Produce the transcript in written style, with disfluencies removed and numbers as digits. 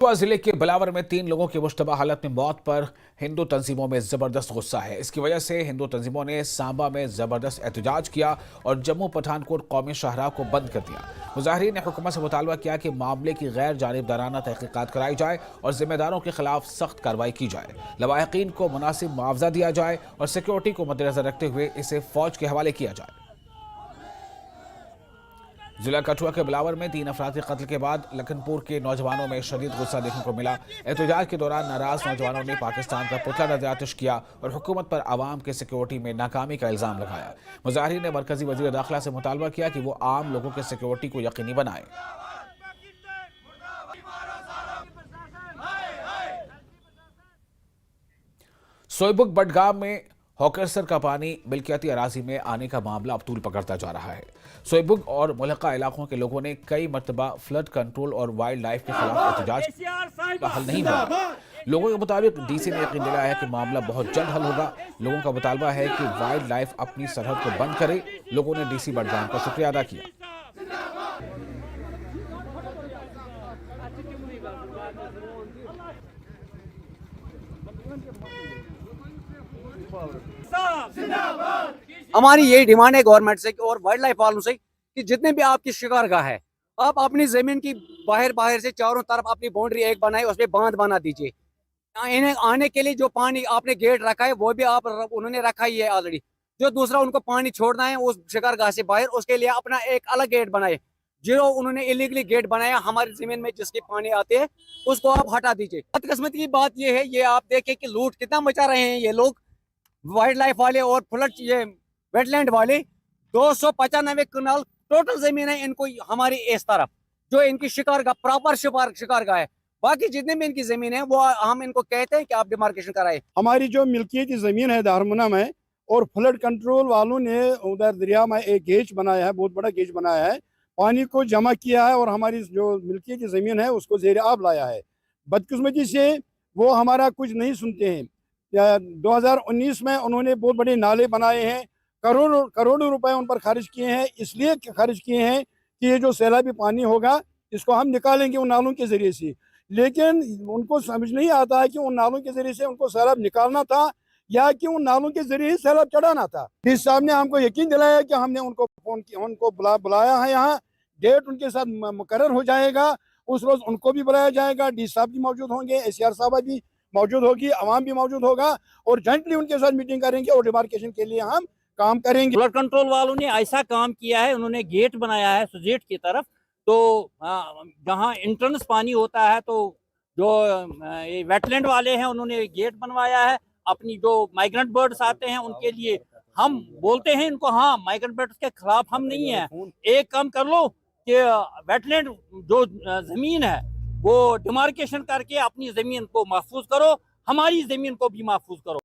कठुआ जिले के बिलावर में 3 लोगों की मुश्तबा हालत में मौत पर हिंदू तंजीमों में जबरदस्त गुस्सा है। इसकी वजह से हिंदू तंजीमों ने सांबा में जबरदस्त एहतजाज किया और जम्मू पठानकोट कौमी शाहराह को बंद कर दिया। मुजाहिरीन ने हुकूमत से मुतालबा किया कि मामले की गैर जानिबदाराना तहकीकात कराई जाए और जिम्मेदारों के खिलाफ सख्त कार्रवाई की जाए। लवाहिकीन को मुनासिब मुआवजा दिया जाए और सिक्योरिटी को मद्देनजर रखते हुए इसे फौज के हवाले किया जाए। जिला कठुआ के बिलावर में 3 अफराद के कत्ल के बाद लखनपुर के नौजवानों में शदीद गुस्सा देखने को मिला। एहतजाज के दौरान नाराज नौजवानों ने पाकिस्तान का पुतला नजरातिश किया और हुकूमत पर आवाम के सिक्योरिटी में नाकामी का इल्जाम लगाया। मुजाहिरीन ने मरकजी वजीर दाखिला से मुतालबा किया कि वो आम लोगों के सिक्योरिटी को यकीनी बनाए। सोईबुग बडगाम में हॉकरसर का पानी मिल्कियती अराजी में आने का मामला अब तूल पकड़ता जा रहा है। सोईबुग और मुल्का इलाकों के लोगों ने कई मरतबा फ्लड कंट्रोल और वाइल्ड लाइफ के खिलाफ एहतजाज का हल नहीं हुआ। लोगों के मुताबिक डीसी ने यकीन दिलाया है कि मामला बहुत जल्द हल होगा। लोगों का मुतालबा है कि वाइल्ड लाइफ अपनी सरहद को बंद करे। लोगों ने डीसी बडगाम का शुक्रिया अदा किया। हमारी यही डिमांड है गवर्नमेंट से और वाइल्ड लाइफ वालों से कि जितने भी आपकी शिकारगाह है आप अपनी जमीन की बाहर से चारों तरफ अपनी बाउंड्री एक बनाए, उस पर बांध बना दीजिए। इन्हें आने के लिए जो पानी आपने गेट रखा है वो भी उन्होंने रखा ही है ऑलरेडी। जो दूसरा उनको पानी छोड़ना है उस शिकारगाह से बाहर, उसके लिए अपना एक अलग गेट बनाए। जो उन्होंने इलीगली गेट बनाया हमारी जमीन में जिसके पानी आते हैं उसको आप हटा दीजिए। बदकिस्मती की बात ये है, ये आप देखें कि लूट कितना मचा रहे हैं ये लोग, वाइल्ड लाइफ वाले और फ्लड ये वेटलैंड वाले। 295 कनाल टोटल जमीन है इनको हमारी इस तरफ, जो इनकी शिकारगाह प्रॉपर शिकारगाह है। बाकी जितने भी इनकी जमीन है वो हम इनको कहते हैं कि आप डिमार्केशन कराए। हमारी जो मिल्कियती जमीन है दारमुना में, और फ्लड कंट्रोल वालों ने उधर दरिया में एक गेज बनाया है, बहुत बड़ा गेज बनाया है, पानी को जमा किया है और हमारी जो मिल्कियती जमीन है उसको जेर आब लाया है। बदकिस्मती से वो हमारा कुछ नहीं सुनते हैं। 2019 में उन्होंने बहुत बड़े नाले बनाए हैं, करोड़ों रुपए उन पर खर्च किए हैं। इसलिए खर्च किए हैं कि ये जो सैलाबी पानी होगा इसको हम निकालेंगे उन नालों के ज़रिए से। लेकिन उनको समझ नहीं आता है कि उन नालों के ज़रिए से उनको सैलाब निकालना था या कि उन नालों के ज़रिए सैलाब चढ़ाना था। इस साहब ने हमको यकीन दिलाया कि हमने उनको फ़ोन किया, उनको बुलाया है, यहाँ डेट उनके साथ मुकर्रर हो जाएगा, उस रोज़ उनको भी बुलाया जाएगा। डी साहब भी मौजूद होंगे, SR साहब भी मौजूद होगी, अवाम भी मौजूद होगा और जॉइंटली उनके साथ मीटिंग करेंगे और डिमार्केशन के लिए हम काम करेंगे। फ्लड कंट्रोल वालों ने ऐसा काम किया है, उन्होंने गेट बनाया है सुजेट की तरफ, तो जहां एंट्रेंस पानी होता है तो जो ये वेटलैंड वाले हैं उन्होंने गेट बनवाया है। अपनी जो माइग्रेंट बर्ड्स आते हैं उनके लिए हम बोलते हैं इनको, हाँ माइग्रेंट बर्ड्स के खिलाफ हम नहीं है, एक काम कर लो कि वेटलैंड जो जमीन है वो डिमार्केशन करके अपनी जमीन को महफूज करो, हमारी जमीन को भी महफूज करो।